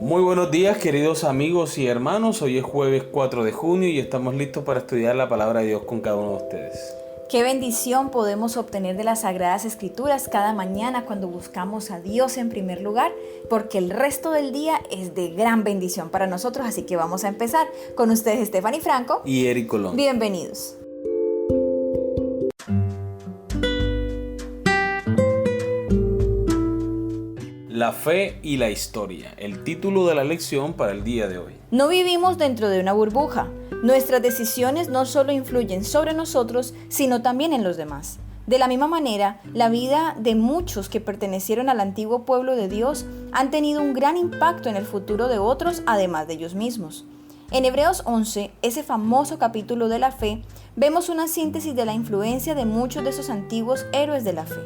Muy buenos días, queridos amigos y hermanos. Hoy es jueves 4 de junio y estamos listos para estudiar la palabra de Dios con cada uno de ustedes. Qué bendición podemos obtener de las Sagradas Escrituras cada mañana cuando buscamos a Dios en primer lugar, porque el resto del día es de gran bendición para nosotros. Así que vamos a empezar con ustedes, Stephanie Franco Y Eric Colón. Bienvenidos. La fe y la historia, el título de la lección para el día de hoy. No vivimos dentro de una burbuja. Nuestras decisiones no solo influyen sobre nosotros, sino también en los demás. De la misma manera, la vida de muchos que pertenecieron al antiguo pueblo de Dios han tenido un gran impacto en el futuro de otros, además de ellos mismos. En Hebreos 11, ese famoso capítulo de la fe, vemos una síntesis de la influencia de muchos de esos antiguos héroes de la fe.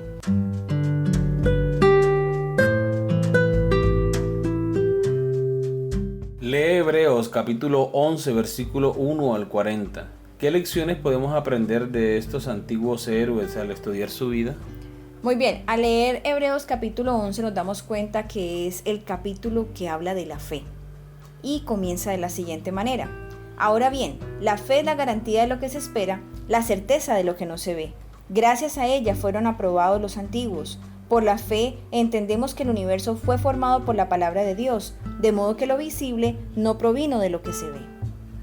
Lee Hebreos capítulo 11, versículo 1 al 40. ¿Qué lecciones podemos aprender de estos antiguos héroes al estudiar su vida? Muy bien, al leer Hebreos capítulo 11 nos damos cuenta que es el capítulo que habla de la fe y comienza de la siguiente manera. Ahora bien, la fe es la garantía de lo que se espera, la certeza de lo que no se ve. Gracias a ella fueron aprobados los antiguos. Por la fe entendemos que el universo fue formado por la palabra de Dios, de modo que lo visible no provino de lo que se ve.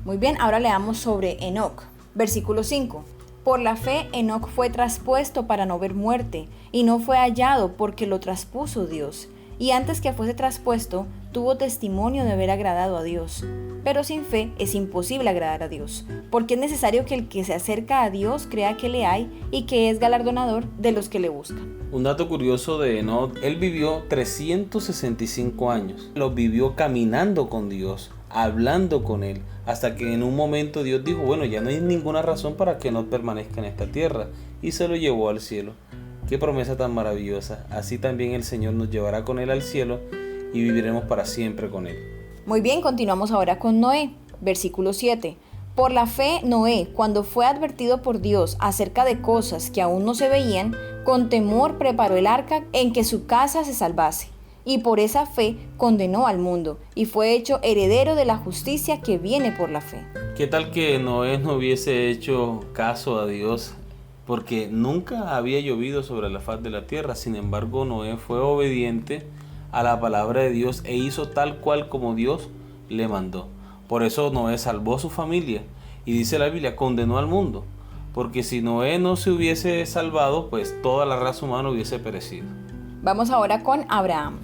Muy bien, ahora leamos sobre Enoc, versículo 5. Por la fe Enoc fue traspuesto para no ver muerte, y no fue hallado porque lo traspuso Dios. Y antes que fuese traspuesto, tuvo testimonio de haber agradado a Dios. Pero sin fe es imposible agradar a Dios, porque es necesario que el que se acerca a Dios crea que le hay y que es galardonador de los que le buscan. Un dato curioso de Enoc, él vivió 365 años. Los vivió caminando con Dios, hablando con Él, hasta que en un momento Dios dijo, bueno, ya no hay ninguna razón para que Enoc permanezca en esta tierra, y se lo llevó al cielo. Qué promesa tan maravillosa. Así también el Señor nos llevará con Él al cielo y viviremos para siempre con Él. Muy bien, continuamos ahora con Noé, versículo 7. Por la fe, Noé, cuando fue advertido por Dios acerca de cosas que aún no se veían, con temor preparó el arca en que su casa se salvase. Y por esa fe condenó al mundo y fue hecho heredero de la justicia que viene por la fe. ¿Qué tal que Noé no hubiese hecho caso a Dios? Porque nunca había llovido sobre la faz de la tierra. Sin embargo, Noé fue obediente a la palabra de Dios e hizo tal cual como Dios le mandó. Por eso Noé salvó a su familia y dice la Biblia, condenó al mundo. Porque si Noé no se hubiese salvado, pues toda la raza humana hubiese perecido. Vamos ahora con Abraham.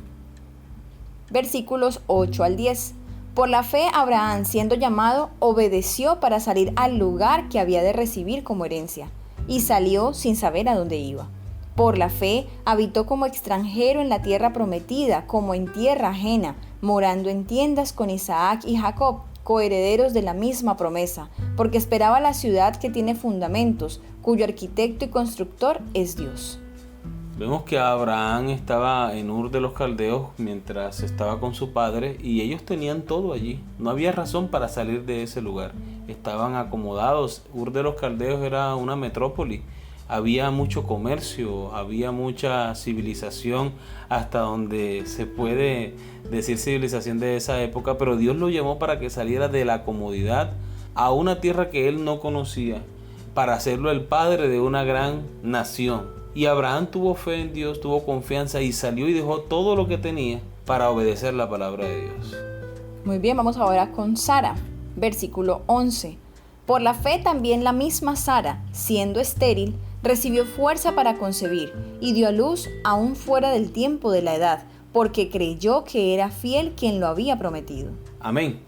Versículos 8 al 10. Por la fe, Abraham, siendo llamado, obedeció para salir al lugar que había de recibir como herencia, y salió sin saber a dónde iba. Por la fe, habitó como extranjero en la tierra prometida, como en tierra ajena, morando en tiendas con Isaac y Jacob, coherederos de la misma promesa, porque esperaba la ciudad que tiene fundamentos, cuyo arquitecto y constructor es Dios. Vemos que Abraham estaba en Ur de los Caldeos mientras estaba con su padre y ellos tenían todo allí. No había razón para salir de ese lugar. Estaban acomodados. Ur de los Caldeos era una metrópoli. Había mucho comercio, había mucha civilización, hasta donde se puede decir civilización de esa época, pero Dios lo llamó para que saliera de la comodidad a una tierra que él no conocía, para hacerlo el padre de una gran nación. Y Abraham tuvo fe en Dios, tuvo confianza y salió y dejó todo lo que tenía para obedecer la palabra de Dios. Muy bien, vamos ahora con Sara, versículo 11. Por la fe también la misma Sara, siendo estéril, recibió fuerza para concebir y dio a luz aún fuera del tiempo de la edad, porque creyó que era fiel quien lo había prometido. Amén.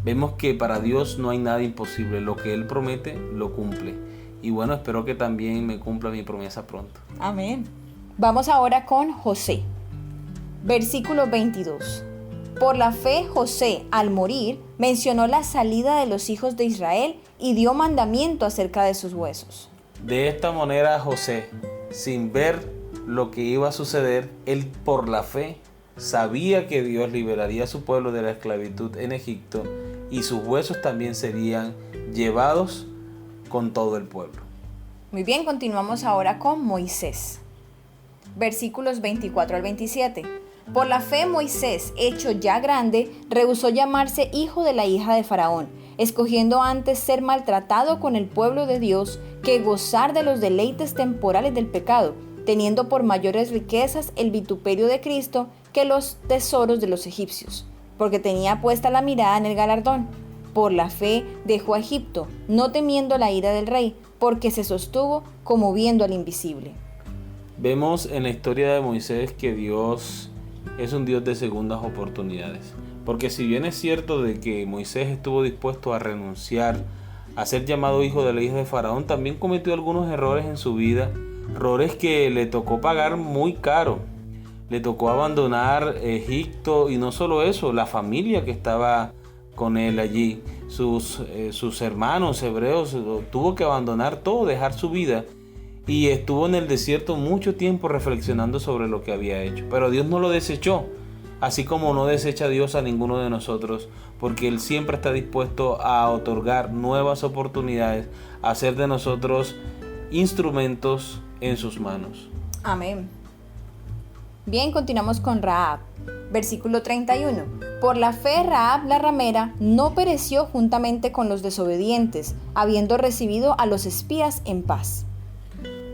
Vemos que para Dios no hay nada imposible. Lo que Él promete, lo cumple. Y bueno, espero que también me cumpla mi promesa pronto. Amén. Vamos ahora con José. Versículo 22. Por la fe, José, al morir, mencionó la salida de los hijos de Israel y dio mandamiento acerca de sus huesos. De esta manera, José, sin ver lo que iba a suceder, él por la fe sabía que Dios liberaría a su pueblo de la esclavitud en Egipto y sus huesos también serían llevados con todo el pueblo. Muy bien, continuamos ahora con Moisés. Versículos 24 al 27. Por la fe Moisés, hecho ya grande, rehusó llamarse hijo de la hija de Faraón, escogiendo antes ser maltratado con el pueblo de Dios que gozar de los deleites temporales del pecado, teniendo por mayores riquezas el vituperio de Cristo que los tesoros de los egipcios, porque tenía puesta la mirada en el galardón. Por la fe dejó a Egipto, no temiendo la ira del rey, porque se sostuvo como viendo al invisible. Vemos en la historia de Moisés que Dios es un Dios de segundas oportunidades. Porque si bien es cierto de que Moisés estuvo dispuesto a renunciar a ser llamado hijo de la hija de Faraón, también cometió algunos errores en su vida, errores que le tocó pagar muy caro. Le tocó abandonar Egipto y no solo eso, la familia que estaba con él allí, sus hermanos hebreos, tuvo que abandonar todo, dejar su vida. Y estuvo en el desierto mucho tiempo reflexionando sobre lo que había hecho. Pero Dios no lo desechó, así como no desecha a Dios a ninguno de nosotros, porque Él siempre está dispuesto a otorgar nuevas oportunidades, a hacer de nosotros instrumentos en sus manos. Amén. Bien, continuamos con Rahab. Versículo 31. Por la fe Rahab la ramera no pereció juntamente con los desobedientes, habiendo recibido a los espías en paz.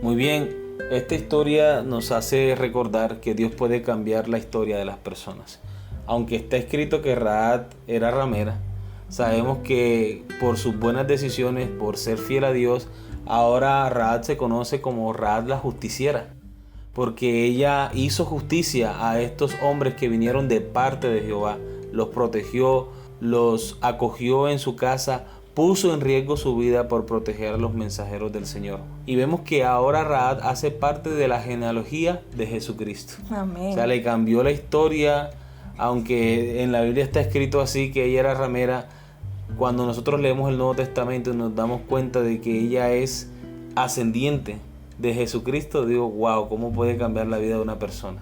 Muy bien, esta historia nos hace recordar que Dios puede cambiar la historia de las personas. Aunque está escrito que Rahab era ramera, sabemos que por sus buenas decisiones, por ser fiel a Dios, ahora Rahab se conoce como Rahab la justiciera, porque ella hizo justicia a estos hombres que vinieron de parte de Jehová, los protegió, los acogió en su casa, puso en riesgo su vida por proteger a los mensajeros del Señor. Y vemos que ahora Rahab hace parte de la genealogía de Jesucristo. Amén. O sea, le cambió la historia, aunque en la Biblia está escrito así que ella era ramera. Cuando nosotros leemos el Nuevo Testamento nos damos cuenta de que ella es ascendiente de Jesucristo. Digo, wow, ¿cómo puede cambiar la vida de una persona?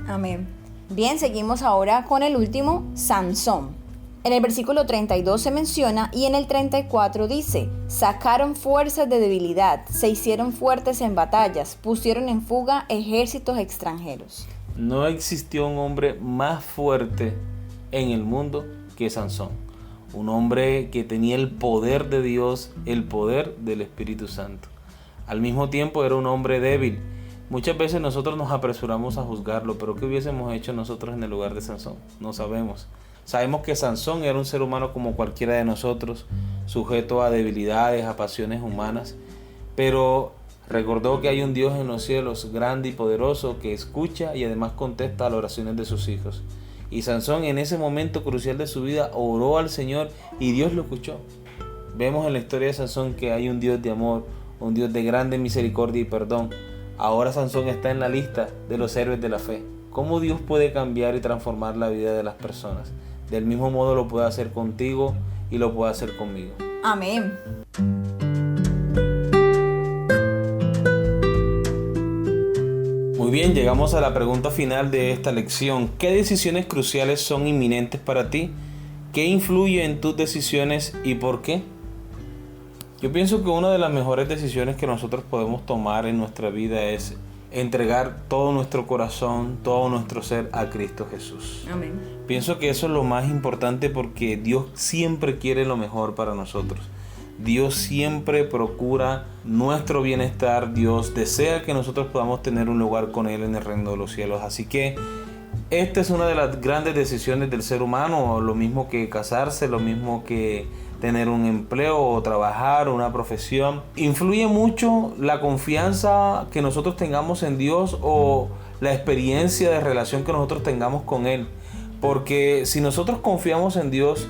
Amén. Bien, seguimos ahora con el último, Sansón. En el versículo 32 se menciona y en el 34 dice: sacaron fuerzas de debilidad, se hicieron fuertes en batallas, pusieron en fuga ejércitos extranjeros. No existió un hombre más fuerte en el mundo que Sansón. Un hombre que tenía el poder de Dios, el poder del Espíritu Santo. Al mismo tiempo era un hombre débil. Muchas veces nosotros nos apresuramos a juzgarlo, pero ¿qué hubiésemos hecho nosotros en el lugar de Sansón? No sabemos. Sabemos que Sansón era un ser humano como cualquiera de nosotros, sujeto a debilidades, a pasiones humanas, pero recordó que hay un Dios en los cielos grande y poderoso que escucha y además contesta a las oraciones de sus hijos. Y Sansón en ese momento crucial de su vida oró al Señor y Dios lo escuchó. Vemos en la historia de Sansón que hay un Dios de amor, un Dios de grande misericordia y perdón. Ahora Sansón está en la lista de los héroes de la fe. ¿Cómo Dios puede cambiar y transformar la vida de las personas? Del mismo modo lo puede hacer contigo y lo puede hacer conmigo. Amén. Muy bien, llegamos a la pregunta final de esta lección. ¿Qué decisiones cruciales son inminentes para ti? ¿Qué influye en tus decisiones y por qué? Yo pienso que una de las mejores decisiones que nosotros podemos tomar en nuestra vida es entregar todo nuestro corazón, todo nuestro ser a Cristo Jesús. Amén. Pienso que eso es lo más importante porque Dios siempre quiere lo mejor para nosotros. Dios siempre procura nuestro bienestar. Dios desea que nosotros podamos tener un lugar con Él en el reino de los cielos. Así que esta es una de las grandes decisiones del ser humano, lo mismo que casarse, lo mismo que tener un empleo o trabajar, una profesión. Influye mucho la confianza que nosotros tengamos en Dios o la experiencia de relación que nosotros tengamos con Él. Porque si nosotros confiamos en Dios,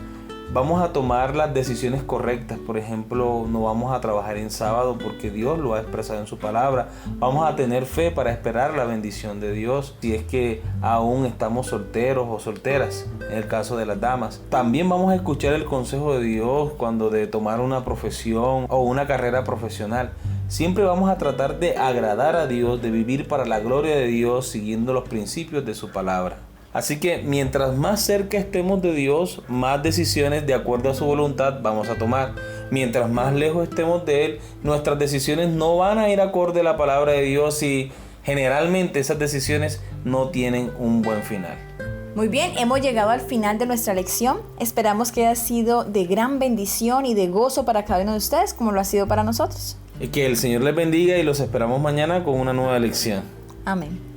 vamos a tomar las decisiones correctas. Por ejemplo, no vamos a trabajar en sábado porque Dios lo ha expresado en su palabra. Vamos a tener fe para esperar la bendición de Dios si es que aún estamos solteros o solteras, en el caso de las damas. También vamos a escuchar el consejo de Dios cuando de tomar una profesión o una carrera profesional. Siempre vamos a tratar de agradar a Dios, de vivir para la gloria de Dios, siguiendo los principios de su palabra. Así que mientras más cerca estemos de Dios, más decisiones de acuerdo a su voluntad vamos a tomar. Mientras más lejos estemos de Él, nuestras decisiones no van a ir acorde a la palabra de Dios y generalmente esas decisiones no tienen un buen final. Muy bien, hemos llegado al final de nuestra lección. Esperamos que haya sido de gran bendición y de gozo para cada uno de ustedes, como lo ha sido para nosotros. Que el Señor les bendiga y los esperamos mañana con una nueva lección. Amén.